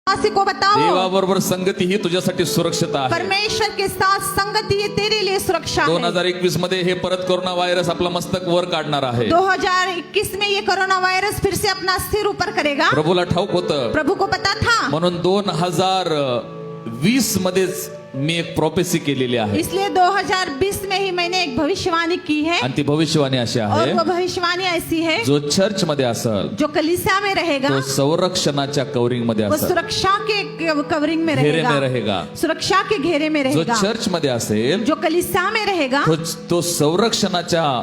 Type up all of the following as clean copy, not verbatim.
वासी को बताओ देवाबरोबर संगती ही तुझ्यासाठी सुरक्षित आहे। परमेश्वर के साथ संगति ये तेरे लिए सुरक्षा है। 2021 मध्ये हे परत कोरोना व्हायरस आपला मस्तक वर काढणार आहे। 2021 में ये कोरोना वायरस फिर से अपना सिर ऊपर करेगा। प्रभूला ठाऊक होतं, प्रभु को पता था, म्हणून 2020 मध्येच मी एक प्रोफेसी केलेली आहे इसलिए 2020 में ही मैंने एक भविष्यवाणी की है। आणि ती भविष्यवाणी अशी और आहे, वो भविष्यवाणी ऐसी है, जो चर्च मध्ये असेल जो कलीसिया में रहेगा तो संरक्षणाच्या कव्हरिंग मध्ये वो असेल, सुरक्षा के कवरिंग में घेरे में रहेगा, रहेगा। सुरक्षा के घेरे में जो रहेगा। चर्च मध्ये असेल जो कलीसिया में रहेगा तो संरक्षणाच्या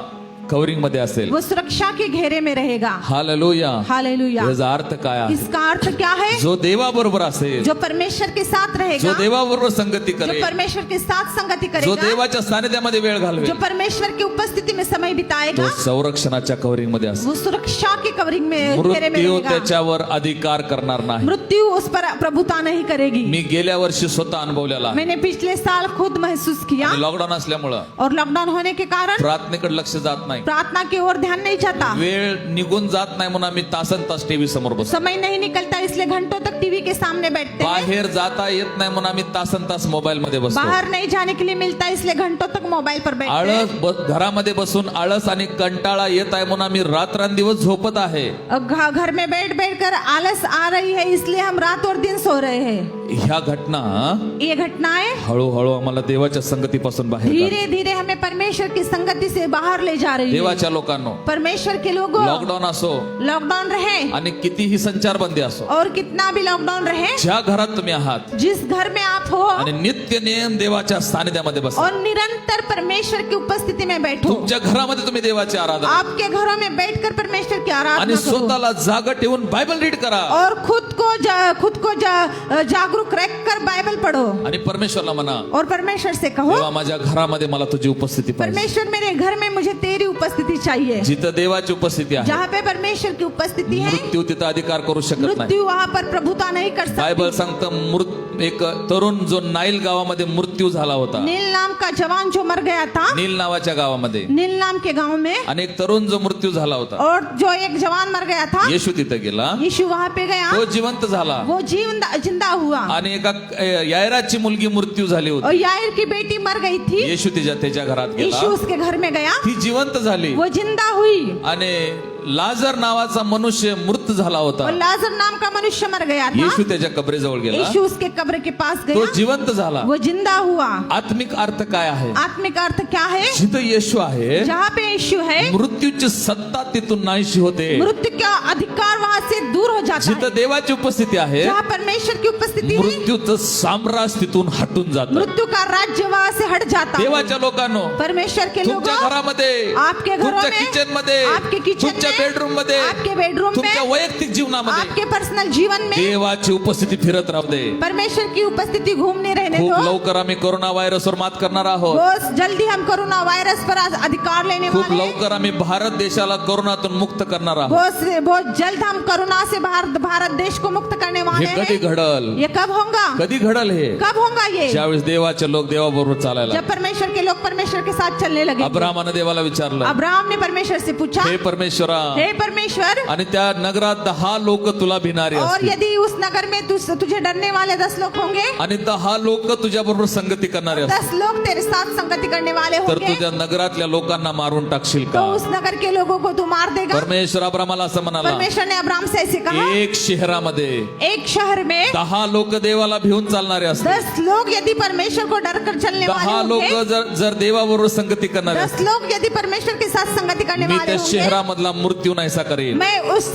कव्हरिंग मध्ये असेल। वो सुरक्षा के घेरे में रहेगा। हालेलुया। हालेलुया। याचा अर्थ काय आहे? इसका अर्थ क्या है? जो देवाबरोबर असेल, जो परमेश्वर के साथ रहेगा, जो देवाबरोबर संगती जो करेल, परमेश्वर के साथ संगति जो करेगा, देवाच्या सानिध्यामध्ये वेळ घालवेल, जो परमेश्वर की उपस्थिति में समय तो बिताएगा, संरक्षणाच्या कव्हरिंग मध्ये असेल। वो सुरक्षा के कवरिंग में घेरे में मृत्यू रहेगा। त्याच्यावर अधिकार करणार नाही। मृत्यु उस पर प्रभुता नहीं करेगी। मी गेल्या वर्षी स्वतः अनुभवलेला आहे। मैंने पिछले साल खुद महसूस किया, लॉकडाऊन असल्यामुळं और लॉकडाउन होने के कारण प्रार्थनेकडे लक्ष जात नाही, प्रार्थना की ओर ध्यान नहीं जाता, वेळ निघून जात नाही म्हणून आम्ही तासन तास टीव्ही समोर बसतो। समय नहीं निकलता इसलिए घंटों तक टीवी के सामने बैठते हैं। बाहेर जाता येत नाही म्हणून आम्ही तासन तास मोबाईल मध्ये बसतो। बाहर नहीं जाने के लिए मिलता इसलिए घंटों तक मोबाइल पर बैठते हैं। आळस घरामध्ये बसून आळस आणि कंटाळा येत आहे म्हणून आम्ही रात्रंदिवस झोपत आहे। घर में बैठ बैठ कर आलस आ रही है इसलिए हम रात और दिन सो रहे हैं। ह्या घटना ये घटनाएं हळूहळू आम्हाला देवाच्या संगतीपासून बाहेर काढतात। धीरे धीरे हमें परमेश्वर की संगति से बाहर ले जा रही है। देवाच्या लोकांनो, परमेश्वर के लोगों, लॉकडाऊन असो लॉकडाउन रहे आणि कितीही संचारबंदी असो, और कितना भी लॉकडाउन रहे, ज्या घरात तुम्ही आहात जिस घर में आप हो आणि नित्य नेम देवाच्या सानिध्यामध्ये बसा, और निरंतर परमेश्वर की उपस्थिति में बैठो। तुमच्या घरामध्ये तुम्ही देवाची आराधना आपके घरों में बैठकर परमेश्वर की आणि आराधना करो, स्वतःला जागा ठेवून बायबल रीड करा और खुद को जागरूक रखकर बाइबल पढ़ो, आणि परमेश्वरला म्हणा, और परमेश्वर से कहो, देवा माझ्या घरामध्ये मला तुझी उपस्थिती पाहिजे। परमेश्वर मेरे घर में मुझे तेरी उपस्थिति चाहिए। जिथं देवाची उपस्थिती आहे, जहाँ पे परमेश्वर की उपस्थिति है, मृत्यू तिथं अधिकार करू शकत नाही। मृत्यु वहाँ पर प्रभुता नहीं कर बायबल सकती। सांगतं एक तरुण जो नाईल गावामध्ये मृत्यू झाला होता, नील नाम का जवान जो मर गया था, नील नावाच्या गावामध्ये, नील नाम के गांव में, आणि एक तरुण जो मृत्यू झाला होता, और जो एक जवान मर गया था, येशू तिथं गेला, यीशु वहाँ पे गया, तो जिवंत झाला। वो जिंदा हुआ, आणि एका यायराची मुलगी मृत्यू झाली और होती, यायर की बेटी मर गई थी, येशू त्याच्या घरात गेला, यीशु उसके घर में गया, ती जिवंत झाली। वो जिंदा हुई, आणि लाजर नावाचा मनुष्य मृत झाला होता, और लाजर नाम का मनुष्य मर गया था, येशू त्याच्या कबरेजवळ गेला, यीशु उसके कब्र के पास तो गया, जिवंत झाला। वो जिंदा हुआ। आत्मिक अर्थ काय आहे? आत्मिक अर्थ क्या है? जिथं येशू आहे, जहाँ पे यीशु है, मृत्यूची सत्ता तिथून नाहीशी होते। मृत्यू का अधिकार वहाँ से दूर हो जाता जिथं है। देवाची उपस्थिती आहे, जहाँ परमेश्वर की उपस्थिति है, मृत्यूचं साम्राज्य तिथून हटून जातं। मृत्यू का राज्य वहाँ से हट जाता है। देवाच्या लोकांनो, परमेश्वर के लोगों, तुमच्या घरामध्ये, आपके घरों तुमच्या में, किचन मध्ये, आपके किचन तुमच्या में, बेडरूम मध्ये, आपके बेडरूम तुमच्या में, वैयक्तिक जीवनामध्ये आपके पर्सनल जीवन में देवाची उपस्थिती फिरत राहू दे। परमेश्वर की उपस्थिति घूमने रहने खूप दो। लवकर आम्ही कोरोना व्हायरसवर मात करणार आहोत। बहुत जल्दी हम कोरोना वायरस पर अधिकार लेने खूप वाले हैं। लवकर आम्ही भारत देशाला कोरोनातून मुक्त करणार आहोत। बहुत जल्द हम कोरोना से भारत देश को मुक्त करने वाले हे कधी हैं। घडल? ये कब होगा? कधी घडल हे? कब होगा ये? ज्यावेळेस देवाचे लोक देवाबरोबर चालायला। जब परमेश्वर के लोग परमेश्वर के साथ चलने लगे। अब्राहमाने देवाला विचारलं, अब्राहम ने परमेश्वर से पूछा, हे परमेश्वरा, हे परमेश्वर, आणि त्या नगरात 10 लोक तुला भिणारे और असतील, यदि उस नगर में तुझे डरने वाले 10 लोग होंगे, आणि 10 लोक तुझ्या बरोबर संगती करणारे असतील, 10 लोग तेरे साथ संगति करने वाले तर होंगे, तुझ्या नगरातल्या लोकांना मारून टाकशील तो का? उस नगर के लोगों को तू मार देगा। परमेश्वर अब्राहमाला असं म्हणाला, परमेश्वर ने अब्राहम से ऐसे कहा, एक शहरामध्ये एक शहर में 10 लोक देवाला भिवून चालणारे असतील, 10 लोग यदि परमेश्वर को डर कर चलने 10 वाले लोक होंगे, जर देवाबरोबर संगती करणारे 10 असतील, लोग यदि परमेश्वर के साथ संगति करने मी वाले त्या होंगे, शहरामधला मृत्यू नाहीसा करेन। मैं उस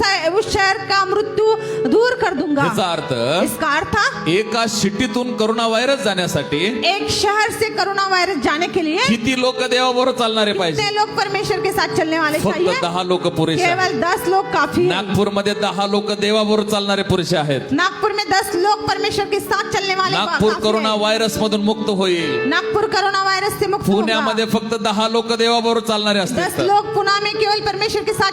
शहर का मृत्यू दूर कर दूंगा। याचा अर्थ, इसका अर्थ, एका सिटीतून कोरोना व्हायरस जाण्यासाठी एक शहर से कोरोना वायरस जाने के लिए किती लोक देवाबरोबर चालणारे पाहिजे? कितने लोग परमेश्वर के साथ चलने वाले फक्त चाहिए? 10 लोक पुरेसे आहेत। केवल 10 लोग काफी है। नागपूरमध्ये 10 लोक देवाबरोबर चालणारे पुरुष आहेत। नागपुर में 10 लोग परमेश्वर के साथ चलने वाले नागपूर काफी कोरोना है। व्हायरस मधून मुक्त होईल। नागपुर कोरोना वायरस से मुक्त होगा। पुण्यामध्ये फक्त 10 लोक देवाबरोबर चालणारे 10 असतात। लोग पुणे में केवल परमेश्वर के साथ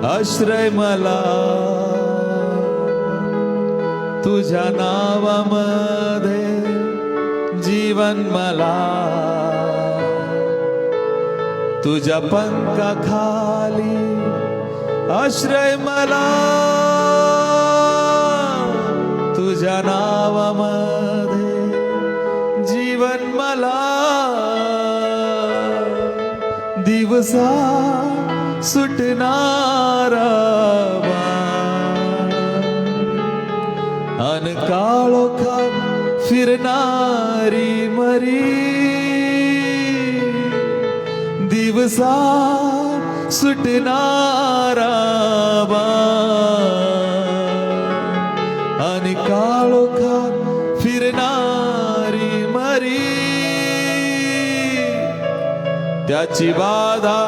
आश्रय मला तुझ्या नावामध्ये जीवन मला तुझ्या पंखाखाली आश्रय मला तुझ्या नावामध्ये जीवन मला दिवसा सुटणारा अन काळोखात फिरणारी मरी दिवसा सुटणारा आणि काळोखात फिरणारी मरी त्याची बाधा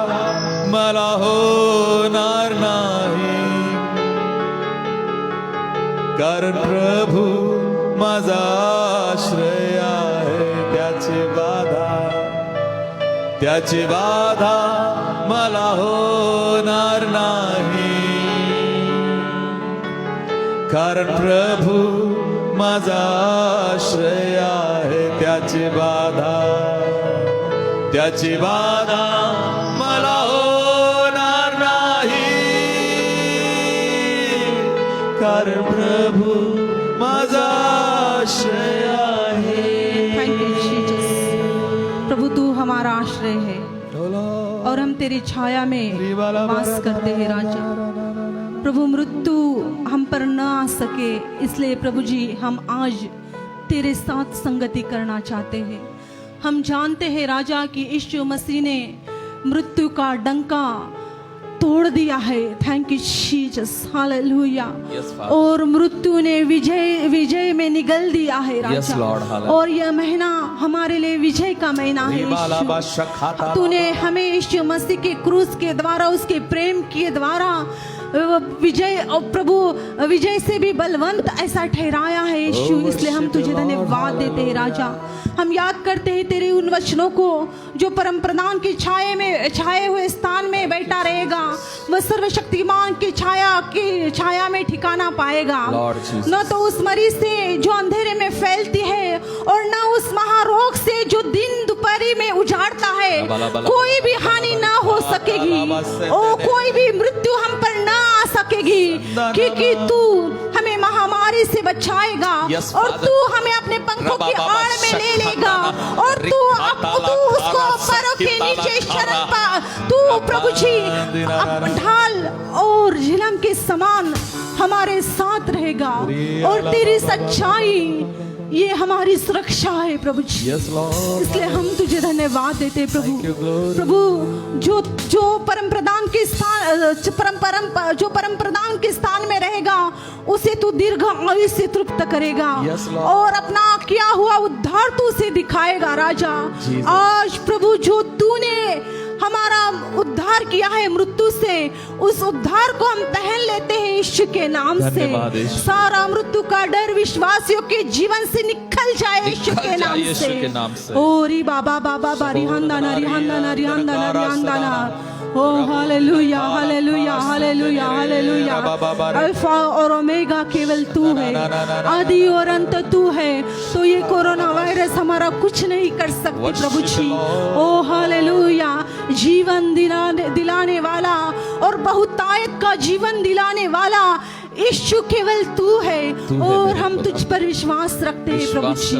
मला होणार नाही कारण प्रभू माझा आश्रय आहे त्याची बाधा मला होणार नाही कारण प्रभू माझा आश्रय आहे त्याची बाधा मला होणार नाही कारण प्रभू माझा आश्रय आहे थैंक यू जीसस। प्रभु तू हमारा आश्रय है और हम तेरी छाया में वास करते हैं राजा। प्रभु मृत्यु हम पर न आ सके इसलिए प्रभु जी हम आज तेरे साथ संगति करना चाहते हैं। हम जानते हैं राजा कि यीशु मसीह ने मृत्यु का डंका तोड़ दिया है। Thank you Jesus, hallelujah. और मृत्यु ने विजय में निगल दिया है राजा। और यह महीना हमारे लिए विजय का महीना है यीशु। तूने हमें यीशु मसीह के क्रूस के द्वारा उसके प्रेम के द्वारा विजय और प्रभु विजय से भी बलवंत ऐसा ठहराया है यीशु। इसलिए हम तुझे धन्यवाद देते हैं राजा। हम याद करते हैं तेरे उन वचनों को जो परम प्रधान की छाए हुए स्थान में बैठा रहेगा वह सर्वशक्तिमान की छाया में ठिकाना पाएगा। न तो उस मरीज से जो अंधेरे में फैलती है और न उस महारोग से जो दिन दोपहरी में उजाड़ता है कोई भी हानि ना हो सकेगी और कोई भी मृत्यु हम पर ना आ सकेगी क्योंकि तू हमें महामारी से बचाएगा और तू हमें अपने पंखों की आड़ में ले लेगा और तू उसको पैरों के नीचे शरण पा तू प्रभु जी ढाल और झिलम के समान हमारे साथ रहेगा और तेरी सच्चाई ये हमारी सुरक्षा है प्रभु जी। इसलिए हम तुझे धन्यवाद देते प्रभु जो परम प्रधान के स्थान में रहेगा उसे तू दीर्घ आयु से तृप्त करेगा और अपना किया हुआ उद्धार तू उसे दिखाएगा राजा। आज प्रभु जो तूने हमारा उद्धार किया है मृत्यु से उस उद्धार को हम पहन लेते हैं यीशु के नाम से। सारा मृत्यु का डर विश्वासियों के जीवन से निकल जाए यीशु के नाम से। ओ री बाबा रिहांदाना ओ hallelujah hallelujah hallelujah hallelujah. Alpha और ओमेगा केवल तू है, आदि और अंत तू है। तो ये कोरोना वायरस हमारा कुछ नहीं कर सकती प्रभु जी। ओ हालेलुया। जीवन दिलाने वाला और बहुतायत का जीवन दिलाने वाला यीशु केवल तू है और हम तुझ पर विश्वास रखते हैं प्रभु जी।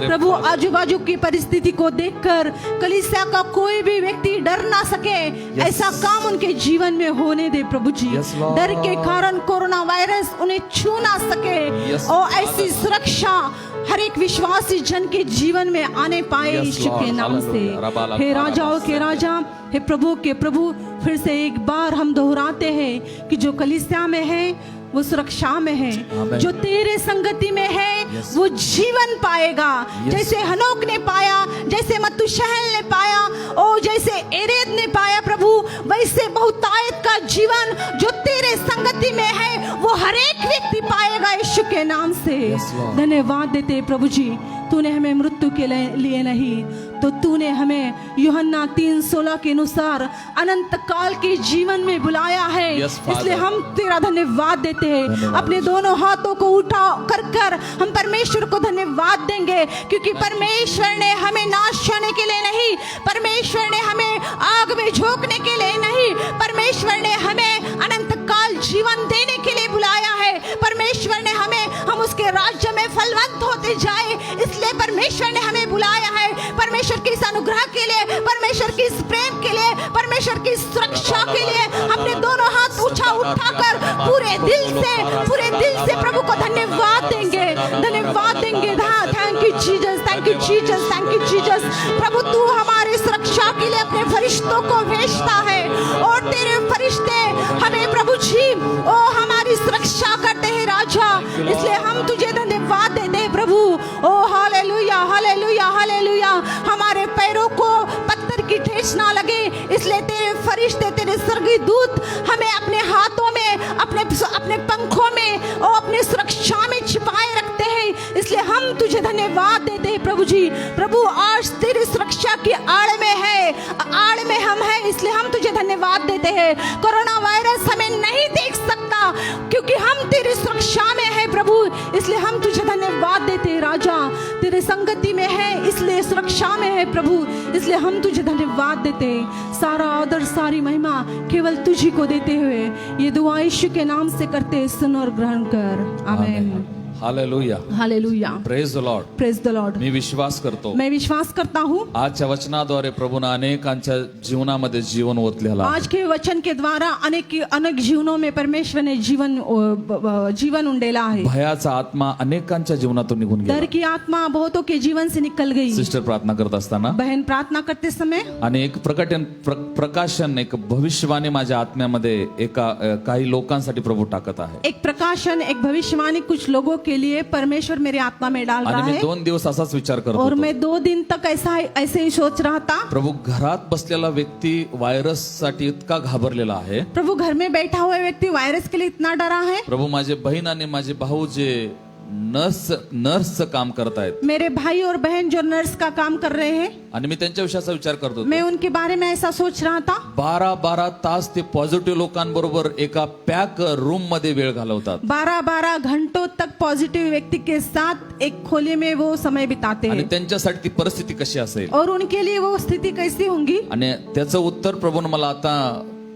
प्रभु आजू बाजू की परिस्थिति को देखकर कलीसिया का कोई भी व्यक्ति डर ना सके ऐसा काम उनके जीवन में होने दे प्रभु जी। डर के कारण कोरोना वायरस उन्हें छू ना सके और ऐसी सुरक्षा हर एक विश्वासी जन के जीवन में आने पाए यीशु के नाम से। हे राजाओं के राजा, हे प्रभु के प्रभु, फिर से एक बार हम दोहराते हैं कि जो कलीसिया में है वो सुरक्षा में है, जो तेरे संगति में है वो जीवन पाएगा। जैसे हनोक ने पाया, जैसे मतुशहल ने पाया और जैसे एरेद ने पाया प्रभु, वैसे बहुतायत का जीवन जो तेरे संगति में है वो हर एक व्यक्ति पाएगा यीशु के नाम से। धन्यवाद देते प्रभु जी, तूने हमें मृत्यु के लिए नहीं तो तूने हमें यूहन्ना 3:16 के अनुसार अनंत काल के जीवन में बुलाया है। Yes, Father. इसलिए हम तेरा धन्यवाद देते हैं। अपने दोनों हाथों को उठा कर हम परमेश्वर को धन्यवाद देंगे, क्योंकि परमेश्वर ने हमें नाश होने के लिए नहीं, परमेश्वर ने हमें आग में झोंकने के लिए नहीं, परमेश्वर ने हमें अनंत काल जीवन देने के लिए बुलाया है। परमेश्वर ने हम उसके राज्य में फलवंत होते जाए, इसलिए परमेश्वर ने हमें बुलाया है। परमेश्वर के इस अनुग्रह के लिए, परमेश्वर के इस प्रेम के लिए, परमेश्वर की सुरक्षा के लिए अपने दोनों हाथ उठाकर पूरे दिल से प्रभु को धन्यवाद देंगे, धन्यवाद देंगे। Thank you Jesus, thank you Jesus, thank you Jesus. प्रभु तू हमारी सुरक्षा के लिए अपने फरिश्तों को भेजता है, और तेरे फरिश्ते हमें प्रभु जी हमारी सुरक्षा करते हैं राजा। इसलिए हम तुझे धन्यवाद देते हैं प्रभु। ओ हालेलुया, हालेलुया, हालेलुया। हमारे पैरों को पत्थर की ठेस ना लगे, इसलिए तेरे फरिश्ते, तेरे स्वर्गीय दूत हमें अपने हाथों में, अपने पंखों में और अपनी सुरक्षा में छिपाए रखते हैं। इसलिए हम तुझे धन्यवाद देते हैं प्रभु जी। प्रभु आज तेरी सुरक्षा की आड़ में हम हैं, इसलिए हम तुझे धन्यवाद देते हैं। कोरोना वायरस हमें नहीं देख सकता, क्योंकि हम तेरी सुरक्षा में है प्रभु। इसलिए हम तुझे धन्यवाद देते हैं राजा। तेरे संगति में है, इसलिए सुरक्षा में है प्रभु। इसलिए हम तुझे धन्यवाद देते हैं। सारा आदर, सारी महिमा केवल तुझी को देते हुए ये दुआ यीशु के नाम से करते, सुन और ग्रहण कर। Amen. Hallelujah, hallelujah, praise the Lord. Praise the Lord. मी विश्वास करतो, मैं विश्वास करता हूँ आजच्या वचनाद्वारे प्रभूने अनेकांच्या जीवनामध्ये जीवन ओतलेला आहे। आज के वचन के द्वारा अनेक जीवनों में परमेश्वर ने जीवन उंडेला है। भयाचा आत्मा अनेकांच्या जीवनातून निघून डर गेला। की आत्मा बहुतों के जीवन से निकल गई। सिस्टर प्रार्थना करत असताना बहन प्रार्थना करते समय आणि एक प्रकाशन, एक भविष्यवाणी माझ्या आत्म्यामध्ये काही लोकांसाठी प्रभू टाकत आहे। एक प्रकाशन, एक भविष्यवाणी कुछ लोगों के लिए परमेश्वर मेरे आत्मा में डाल रहा आणि मी है। 2 दिवस असाच विचार करत और होतो, मैं 2 दिन तक ऐसे ही सोच रहा था। प्रभू घरात बसलेला व्यक्ती व्हायरस साठी इतका घाबरलेला आहे। प्रभु घर में बैठा हुआ व्यक्ति वायरस के लिए इतना डरा है। प्रभू माझे बहीण आणि माझे भाऊ जे नर्सचं काम करतायत, मेरे भाई और बहन जो नर्स का काम कर रहे हैं, आणि मी त्यांच्या विषयाचा विचार करतो, मैं उनके बारे में ऐसा सोच रहा था। 12 तास ते पॉझिटिव्ह लोकांबरोबर एका पॅक रूम मध्ये वेळ घालवतात। 12 घंटों तक पॉजिटिव व्यक्ति के साथ एक खोली में वो समय बिताते आणि हैं, त्यांच्यासाठी ती परिस्थिती कशी असेल, और उनके लिए वो स्थिति कैसी होंगी। आणि त्याचं उत्तर प्रभूने मला आता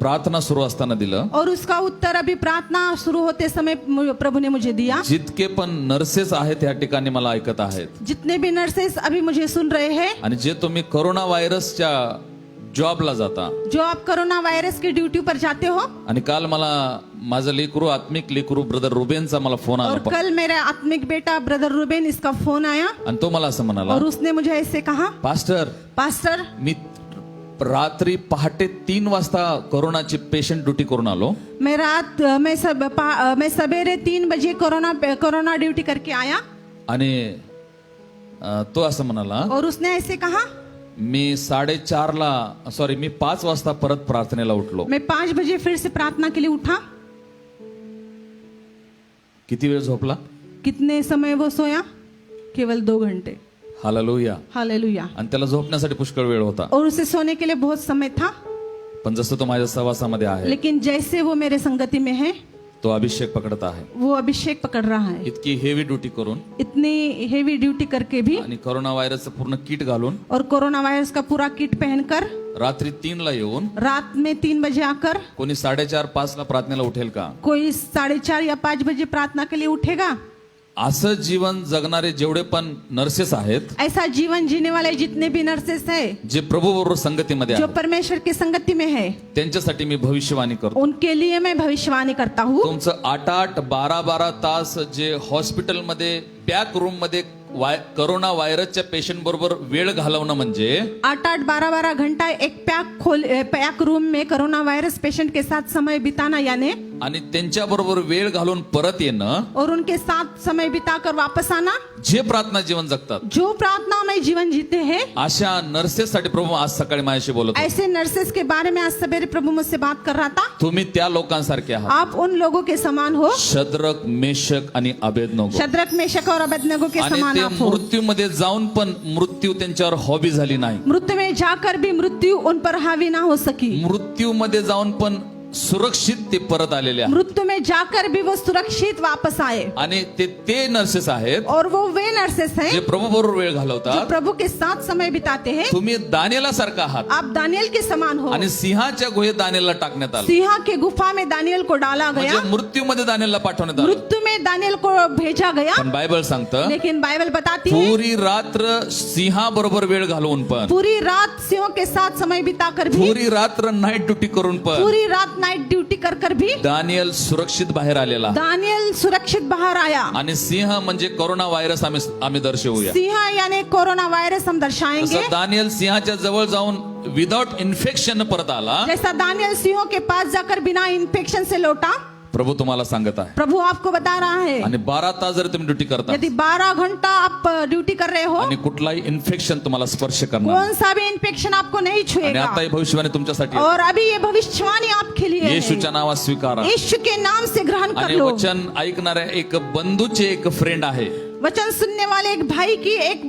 प्रार्थना सुरू असताना दिलं। और उसका उत्तर अभी प्रार्थना शुरू होते समय प्रभु ने मुझे दिया। जितके पण नर्सेस आहेत या ठिकाणी मला ऐकत आहेत, जितने भी नर्सेस अभी मुझे सुन रहे हैं, आणि जे तुम्ही कोरोना व्हायरसच्या जॉबला जाता, जो आप कोरोना वायरस की ड्यूटी पर जाते हो, आणि काल मला माझं लेकरू, आत्मिक लेकरू ब्रदर रुबेनचा मला फोन और आला, कल मेरा आत्मिक बेटा ब्रदर रुबेन, इसका फोन आया, आणि तो मला असं म्हणाला, और उसने मुझे ऐसे कहा, पास्टर मी रात्री पहाटे 3 वाजता कोरोनाची पेशंट ड्युटी करून आलो। मैं सवेरे 3 बजे कोरोना ड्यूटी करके आया। आणि तो असं म्हणाला, और उसने ऐसे कहा, मी 5 वाजता परत प्रार्थनेला उठलो। मैं 5 बजे फिर से प्रार्थना के लिए उठा। किती वेळ झोपला? कितने समय वो सोया? केवल 2 घंटे। Hallelujah, hallelujah. आणि त्याला झोपण्यासाठी पुष्कळ वेळ होता, और उसे सोने के लिए बहुत समय था। पण जसं तो माझ्या सहवासामध्ये आहे, लेकिन जैसे वो मेरे संगति में है, तो अभिषेक पकडत आहे। वो अभिषेक पकड़ रहा है। इतकी हेवी ड्युटी करून, इतनी हेवी ड्यूटी करके भी, आणि कोरोना व्हायरसचं पूर्ण किट घालून, और कोरोना वायरस का पूरा किट पहनकर रात्री 3 ला येऊन, रात में 3 बजे आकर, कोणी 4:30-5 ला प्रार्थनेला उठेल का? कोई 4:30 या 5 बजे प्रार्थना के लिए उठेगा? असं जीवन जगणारे जेवढे पण नर्सेस आहेत, ऐसा जीवन जीने वाले जितने भी नर्सेस है, जे प्रभू बरोबर संगतीमध्ये जो आहेत, परमेश्वर की संगति में है, त्यांच्यासाठी मी भविष्यवाणी करतो। उनके लिए मैं भविष्यवाणी करता हूँ। तुमचं 8-8, 12-12 तास जे हॉस्पिटलमध्ये पॅक रूम मध्ये कोरोना व्हायरसच्या पेशंट बरोबर वेळ घालवणं म्हणजे 8-8, 12-12 घंटा एक पैक रूम में कोरोना वायरस पेशेंट के साथ समय बिताना, यानी आणि त्यांच्या बरोबर वेळ घालून परत येणं, और उनके साथ समय बिताकर वापस आना, जे प्रार्थना जीवन जगतात जो प्रार्थना में जीवन जीते हैं, अशा नर्सेससाठी प्रभू आज सकाळी माझ्याशी बोलत होते. ऐसे नर्सेस के बारे में आज सवेरे प्रभु मुझसे बात कर रहा था. तुम्ही त्या लोकांसारखे आहात, आप उन लोगों के समान हो, शद्रक, मेशक आणि अबेदनगो. शद्रक, मेशक और अबेदनगो के आणि समान ते आप हो. मृत्यूमध्ये जाऊन पण मृत्यू त्यांच्यावर हॉबी झाली नाही. मृत्यु में जाकर भी मृत्यु उन पर हावी ना हो सकी. मृत्यूमध्ये जाऊन पण सुरक्षित ते परत आलेले आहेत. मृत्यु में जाकर भी वो सुरक्षित वापस आए. आणि ते नर्सेस आहेत और वो वे नर्सेस जे हैं प्रभू बरोबर वेळ जो घालवतात. प्रभु के साथ समय बिताते हैं. तुम्ही दानिएला सारखा आहात आप दानियल के समान हो. आणि सिंहाच्या गुहेत दानिएलला टाकण्यात आलं. सिंह के गुफा में दानियल को डाला गया. म्हणजे मृत्यूमध्ये दानिएलला पाठवण्यात आलं. मृत्यु में दानियल को भेजा गया. पण बायबल सांगतं लेकिन बाइबल बताती है पुरी रात्र सिंहाबरोबर वेळ घालवून पण, पूरी रात सिंहों के साथ समय बिताकर भी, पुरी रात्र नाईट ड्युटी करून पण पूरी रात नाइट ड्यूटी कर भी दानिएल सुरक्षित बाहेर आलेला. दानियल सुरक्षित बाहर आया. आणि सिंह म्हणजे कोरोना व्हायरस आम्ही दर्शवूया. सिंह यानी कोरोना वायरस हम दर्शाएंगे. तसं दानिएल सिंहाच्या जवळ जाऊन विदाउट इन्फेक्शन परत आला. जैसा दानियल सिंहों के पास जाकर बिना इन्फेक्शन से लौटा. प्रभू तुम्हाला सांगत आहे. प्रभु आपको बता रहा है आणि 12 तास जर तुम्ही ड्युटी करता यदि 12 घंटा आप ड्यूटी कर रहे हो, आणि कुठलाही इन्फेक्शन तुम्हाला स्पर्श करणार कौन सा भी इन्फेक्शन आपको नहीं आणि छुएगा. आता ही भविष्यवाणी तुमच्यासाठी आहे. और अभी ये भविष्यवाणी आपके लिए है. येशूच्या नावात स्वीकारा. यीशु के नाम से ग्रहण कर आणि लो. वचन ऐकणाऱ्या एक बंधूचे एक फ्रेंड आहे. वचन सुनने वाले एक भाई की एक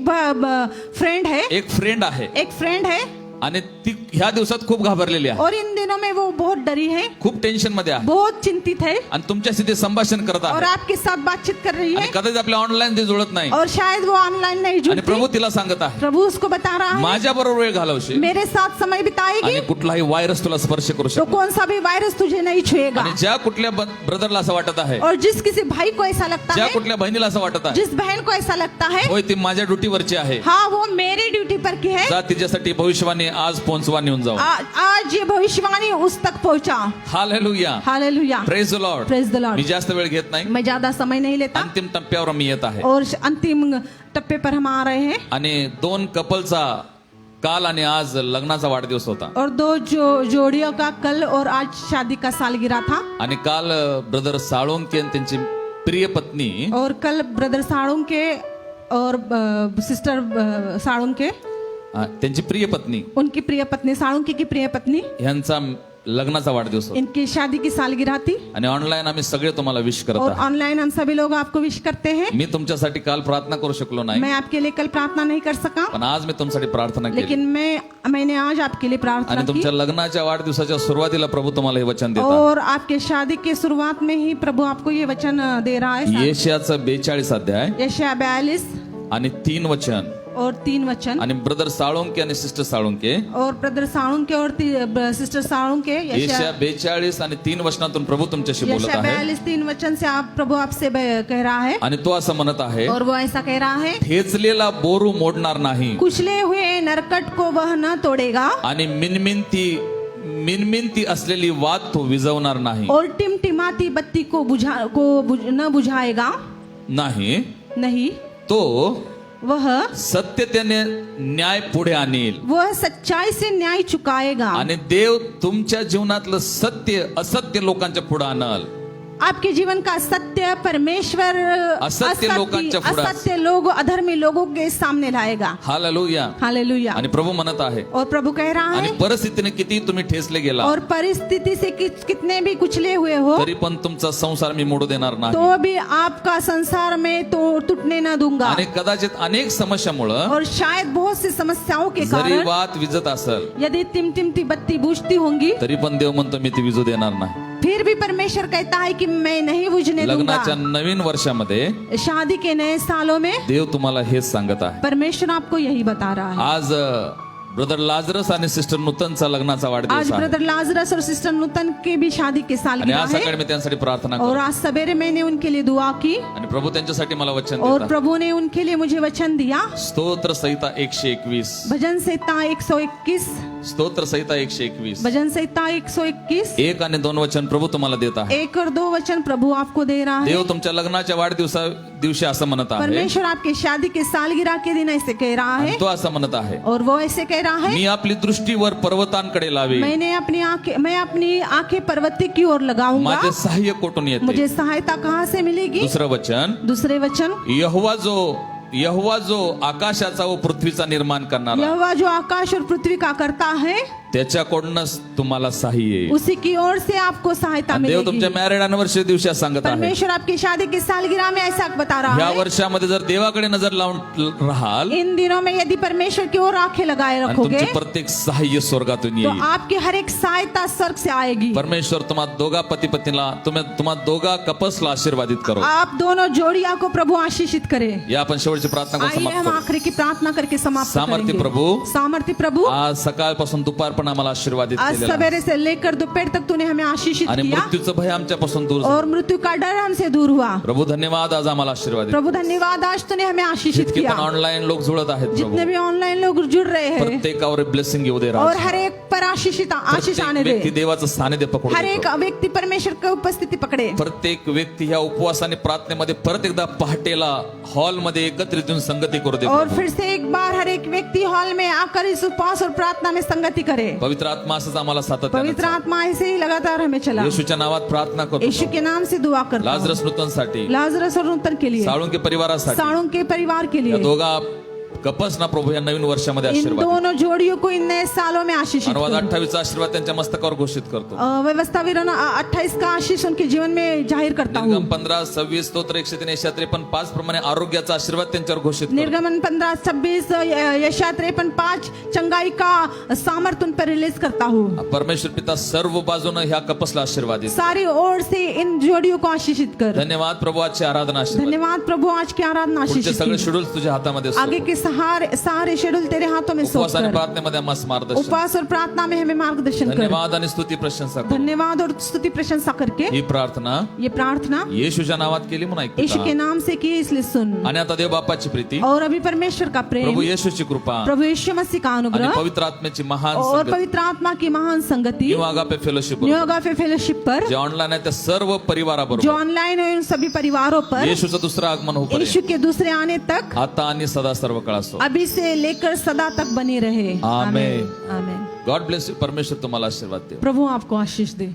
फ्रेंड है. एक फ्रेंड आहे एक फ्रेंड है आणि ती ह्या दिवसात खूप घाबरलेली आहे. और इन दिनों में वो बहुत डरी है, खूप टेन्शन मध्ये आहे बहुत चिंतित है आणि तुमच्याशी ते संभाषण करत और आहे. आपके साथ बातचीत कर रही आणि है कदाचित आपल्या ऑनलाईन ते जुळत नाही. और शायद वो ऑनलाइन नहीं आणि जुड़ती. प्रभू तिला सांगत आहे प्रभु उसको बता रहा है माझ्या बरोबर वेळ घालवशील मेरे साथ समय बिताएगी आणि कुठलाही व्हायरस तुला स्पर्श करू तो शकतो. कौन सा भी वायरस तुझे नहीं छुएगा. आणि ज्या कुठल्या ब्रदरला असं वाटत आहे, और जिस किसी भाई को ऐसा लगता ज्या है, कुठल्या बहिणीला असं वाटत आहे जिस बहन को ऐसा लगता है होय ती माझ्या ड्युटीवरची आहे, हाँ वो मेरी ड्यूटी पर की है, जा तिच्यासाठी भविष्यवाणी आज पोहोचवा नेऊन जाऊ. आज ये भविष्यवाणी उस तक पहुंचा. Hallelujah. Hallelujah. Praise the Lord. Praise the Lord. मी जास्त वेळ घेत नाही. मैं ज्यादा समय नहीं लेता अंतिम टप्प्यावर मी येत आहे. और अंतिम टप्पे पर हम आ रहे हैं. आणि 2 कपलचा काल आणि आज लग्नाचा वाढदिवस होता. और 2 जोड़ियों का कल और आज शादी का सालगिरह था. आणि काल ब्रदर साळुंके आणि त्यांची प्रिय पत्नी और कल ब्रदर साळुंके और सिस्टर साळुंके, त्यांची प्रिय पत्नी, उनकी प्रिय पत्नी साळुंके की प्रिय पत्नी, ह्यांचा लग्नाचा वाढदिवस होता. इनकी शादी की सालगिरह थी. आणि ऑनलाईन आम्ही सगळे तुम्हाला विश करत और आहोत. ऑनलाइन हम सभी लोग आपको विश करते हैं. मी तुमच्यासाठी काल प्रार्थना करू शकलो नाही, मैं आपके लिए कल प्रार्थना नहीं कर सका, पण आज मी तुमच्यासाठी प्रार्थना केली. लेकिन मैंने आज आपके लिए प्रार्थना आणि की. तुमच्या लग्नाच्या वाढदिवसाच्या सुरुवातीला प्रभू तुम्हाला हे वचन देतात. और आपके शादी के शुरुआत में ही प्रभु आपको ये वचन दे रहा है. येशयाचं 42 अध्याय यशायाह 42 आणि 3 वचन. और 3 वचन. आणि ब्रदर साळुंके आणि सिस्टर साळुंके, और ब्रदर साळुंके और सिस्टर साळुंके, येशया 42 आणि 3 वचनातून प्रभु तुमच्याशी बोलत यशायाह आहे. 42 3 वचन से आप प्रभु आपसे कह रहा है. आणि तो असं म्हणत आहे, और वो ऐसा कह रहा है, ठेचलेला बोरू मोडणार नाही कुचले हुए नरकट को वह न तोड़ेगा आणि मिनमिनती असलेली वात तो विझवणार नाही. और टिमटिमाती बत्ती को न बुझाएगा नाही, नहीं. तो वह सत्यतेने न्याय पुढे आणेल. वह सच्चाई से न्याय चुकाएगा. आणि देव तुमच्या जीवनातलं सत्य असत्य लोकांच्या पुढे आणल. आपके जीवन का सत्य परमेश्वर असत्य लोकांच्या पुढे, असत्य लोग अधर्मी लोगों के सामने लाएगा. हालेलुया. हालेलुया. आणि प्रभु म्हणत आहे, और प्रभु कह रहा आणि है, परिस्थितीने किती तुम्ही ठेचले गेला और परिस्थिति से कितने भी कुचले हुए हो तरी पण तुमचा संसार मी मोडू देणार नाही. तो भी आपका संसार में तो टूटने न दूंगा. आणि कदाचित अनेक समस्यामुळं और शायद बहुत सी समस्याओं के जरी कारण वात विजत असेल यदि टिमटिमती बत्ती बुझती होंगी, तरी पण देव म्हणतो मी ती विजू देणार नाही. फिर भी परमेश्वर कहता है कि मैं नहीं बुझने लग्नाच्या दूंगा. नवीन वर्षामध्ये शादी के नए सालों में देव तुम्हाला हेच सांगत आहे. परमेश्वर आपको यही बता रहा है. आज ब्रदर लाजरस आणि सिस्टर नूतनचा लग्नाचा आज वाढदिवस आहे. ब्रदर लाजरस और सिस्टर नूतन के भी शादी के आणि सालगिरह आज सकाळी है. मी त्यांसाठी प्रार्थना और करतो. आज सवेरे मैंने उनके लिए दुआ की आणि प्रभू त्यांच्यासाठी मला वचन और देतात. प्रभु ने उनके लिए मुझे वचन दिया. स्तोत्र संहिता 121. भजन संहिता 121 स्तोत्र संहिता 121 भजन संहिता 121 1 आणि 2 वचन प्रभू तुम्हाला देत आहे. 1 और 2 वचन प्रभु आपको दे रहा है. देव तुमच्या लग्नाच्या वाढदिवसा दिवशी असं म्हणत आहे परमेश्वर आपकी शादी के सालगिरह के दिन ऐसे कह रहा है. आणि तो असं म्हणत आहे, और वो ऐसे कह रहा है, मी आपली दृष्टीवर पर्वतांकडे लावे, मैं अपनी आंखें पर्वत की ओर लगाऊंगा. माझे सहाय्य कोठून येते. मुझे सहायता कहाँ से मिलेगी? दुसरं वचन, दूसरे वचन, यहोवा जो आकाशाचा व पृथ्वीचा निर्माण करणारा, यहोवा जो आकाश और पृथ्वी का करता है, त्याच्याकडूनच तुम्हाला सहाय्य येईल. उसी की ओर से आपको सहायता आणि देव मिलेगी. तुमच्या मॅरेड अॅनिव्हर्सरी दिवशी असं सांगत आहे, परमेश्वर आपकी शादी की सालगिरह में ऐसा बता रहा या है, वर्षामध्ये जर देवाकडे नजर लावून राहाल इन दिनों में यदि परमेश्वर की ओर आंखें लगाए आणि रखोगे तुमचे प्रत्येक सहाय्य स्वर्गातून तो येईल. आपकी हर एक सहायता स्वर्ग से आएगी. परमेश्वर तुम्हा दोघा पती पत्नीला तुम्हा दोघा कपल्सला आशीर्वादित करो. आप दोनों जोड़िया को प्रभु आशीषित करे. या आपण शेवटची प्रार्थना करून आइए समाप्त हम करू. आखिरी की प्रार्थना करके समाप्त सामर्थ्य करेंगे. प्रभु, सामर्थ्य प्रभु, आज सकाळपासून दुपारपर्यंत आम्हाला आशीर्वादित आज केलेला आहे. सवेरे से लेकर दोपहर तक तूने हमें आशीषित आणि किया मृत्यूचं भय आमच्यापासून दूर झालं. और मृत्यु का डर हमसे दूर हुआ. प्रभु धन्यवाद, आज आम्हाला आशीर्वादित. प्रभु धन्यवाद, आज तूने हमें आशीषित जितके किया. पण ऑनलाईन लोक जुळत आहेत प्रभु, जितने भी ऑनलाइन लोग जुड़ रहे हैं, प्रत्येकावर ब्लेसिंग येऊ दे. और हर एक पर आशीष आने व्यक्ती दे. देवाचं सानिध्य पकडू हर दे. एक व्यक्ती परमेश्वर की उपस्थिति पकड़े. प्रत्येक व्यक्ती ह्या उपवास आणि प्रार्थनेमध्ये परत एकदा पहाटेला हॉलमध्ये एकत्रित येऊन संगती करू दे. और फिर से एक बार हर एक व्यक्ती हॉल में आकर इस उपवास और प्रार्थना में संगति करे. पवित्र आत्मा असंच आम्हाला सातत्याने पवित्र आत्मा ऐसे ही लगातार हमें चला. येशूच्या नावात प्रार्थना करतो. यीशु के नाम से दुआ करता हूं. लाजरस नूतनसाठी, लाजरस और नूतन के लिए, साळुंके परिवारासाठी, साळुंग के परिवार के या लिए, दोघा कपल्स ना प्रभू या नवीन वर्षामध्ये इन आशीर्वाद. दोनों जोड़ियों को इन नए सालों में आशीषित अनुवाद करो. 28 आशीर्वाद त्यांच्या मस्तकावर घोषित करतो. व्यवस्था 28 का आशीष उनके जीवन में जाहिर करता हूँ. निर्गम 15 26 स्तोत्र 103 153 5 प्रमाणे आरोग्याचा आशीर्वाद त्यांच्यावर घोषित करतो. निर्गमन 15 26 यशा 53 5 चंगाई का सामर्थ उन पर रिलीज करता हूँ. परमेश्वर पिता सर्व बाजूने ह्या कपल्सला आशीर्वाद देतो. सारी ओर से इन जोड़ियों को आशीषित कर. धन्यवाद प्रभू, आजची आराधना आशीर्वाद. धन्यवाद प्रभु, आज की आराधना पुढचे आशीषित सगळे की. शेड्यूल तुझ्या हातामध्ये आगे सोपव. के सारे शेड्यूल तेरे हाथों में सौंप उपवास आणि कर. प्रार्थनेमध्ये आम्हाला मार्गदर्शन. उपवास और प्रार्थना में हमें मार्गदर्शन कर. धन्यवाद आणि स्तुती प्रशंसा करू. धन्यवाद और स्तुति प्रशंसा करके ही प्रार्थना ये प्रार्थना येशूच्या नावात केली म्हणून ऐकतो. यीशु के नाम से की, इसलिए सुन. आणि आता देव बापाची प्रीती, और अभी परमेश्वर का प्रेम, प्रभु येशूची कृपा प्रभु यीशु मसीह का आणि अनुग्रह पवित्र आत्म्याची महान और संगती पवित्र आत्मा की महान संगति new agape fellowship new agape fellowship पर, जे ऑनलाईन आहे त्या सर्व जो परिवाराबरोबर ऑनलाइन है उन सभी परिवारों पर, येशूचं दुसरं आगमन होऊ यीशु के दूसरे आने तक, आता आणि सदा सर्व काळ असो. अभी से लेकर सदा तक बनी रहे. Amen. Amen. God bless you. परमेश्वर तुम्हाला आशीर्वाद दे. प्रभु आपको आशीष दे.